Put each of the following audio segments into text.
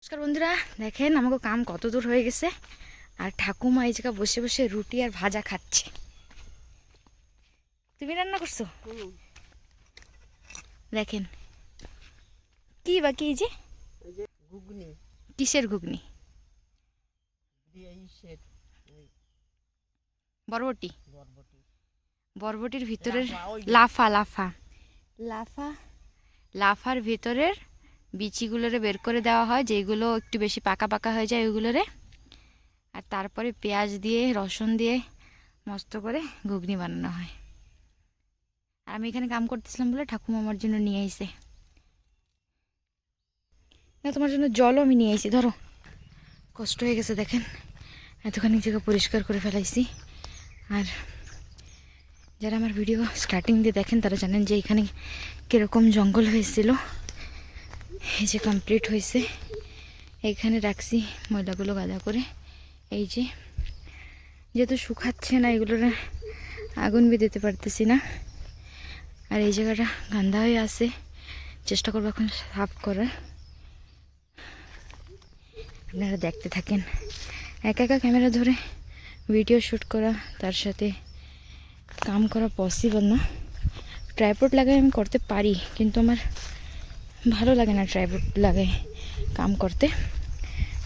নমস্কার বন্ধুরা, দেখেন আমাকে কাম কত দূর হয়ে গেছে। আর ঠাকুমা এই জায়গা বসে বসে রুটি আর ভাজা খাচ্ছে। তুমি রান্না করছো? দেখেন কি বাকি এই যে ঘুগনি। কিসের ঘুগনি? বরবটি। বরবটির ভিতরের লাফা লাফা লাফা লাফার ভিতরের বিচিগুলোরে বের করে দেওয়া হয়, যেগুলো একটু বেশি পাকা পাকা হয়ে যায় ওইগুলোরে। আর তারপরে পেঁয়াজ দিয়ে রসুন দিয়ে মস্ত করে ঘুগনি বানানো হয়। আর আমি এখানে কাম করতেছিলাম বলে ঠাকুমা আমার জন্য নিয়ে আইছে। না, তোমার জন্য জলও আমি নিয়ে আইছি, ধরো। কষ্ট হয়ে গেছে দেখেন, এতখানি জায়গা পরিষ্কার করে ফেলাইছি। আর যারা আমার ভিডিও স্টার্টিং দিয়ে দেখেন তারা জানেন যে এখানে কীরকম জঙ্গল হয়েছিল। এই যে কমপ্লিট হয়েছে, এইখানে রাখছি ময়লাগুলো গাদা করে। এই যে যেহেতু শুকাচ্ছে না, এগুলোর আগুন বি দিতে পারতেছি না। আর এই জায়গাটা গান্দা হয়ে আছে, চেষ্টা করবো এখন সাফ করার। আপনারা দেখতে থাকেন। একা একা ক্যামেরা ধরে ভিডিও শ্যুট করা, তার সাথে কাম করা পসিবল না। ট্রাইপড লাগাই আমি করতে পারি, কিন্তু আমার ভালো লাগে না ট্রাইপড লাগাই কাম করতে।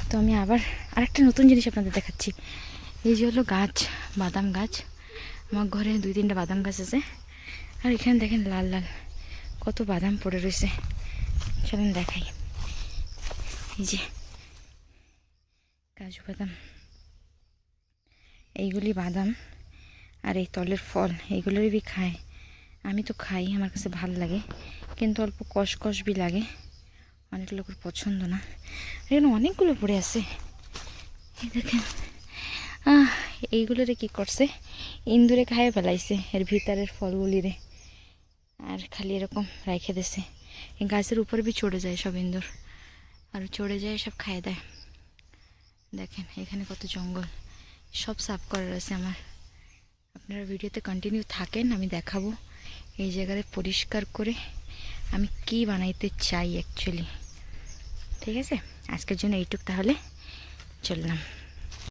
তো আমি আবার আরেকটা নতুন জিনিস আপনাদের দেখাচ্ছি। এই যে হলো গাছ, বাদাম গাছ। আমার ঘরে 2-3টা বাদাম গাছ আছে। আর এখানে দেখেন লাল লাল কত বাদাম পড়ে রয়েছে। চলেন দেখাই। এই যে কাজু বাদাম, এইগুলি বাদাম। আর এই তলের ফল, এইগুলোরই বি খায়। আমি তো খাই, আমার কাছে ভালো লাগে, কিন্তু অল্প কষকষ বি লাগে। অনেক লোকের পছন্দ না। এখানে অনেকগুলো পড়ে আছে, এই দেখেন। এইগুলোরে কি করছে, ইন্দুরে খাইয়ে ফেলাইছে এর ভিতরের ফলগুলিরে। আর খালি এরকম রেখে দিছে। এই গাছের উপরে বি চড়ে যায় সব ইন্দুর, আর চড়ে যায় সব খাইয়ে দেয়। দেখেন এখানে কত জঙ্গল, সব সাফ করার আছে আমার। আপনারা ভিডিওতে কন্টিনিউ থাকেন, আমি দেখাবো এই জায়গায় পরিষ্কার করে আমি কি বানাইতে চাই অ্যাকচুয়ালি। ঠিক আছে, আজকের জন্য এইটুক, তাহলে চললাম।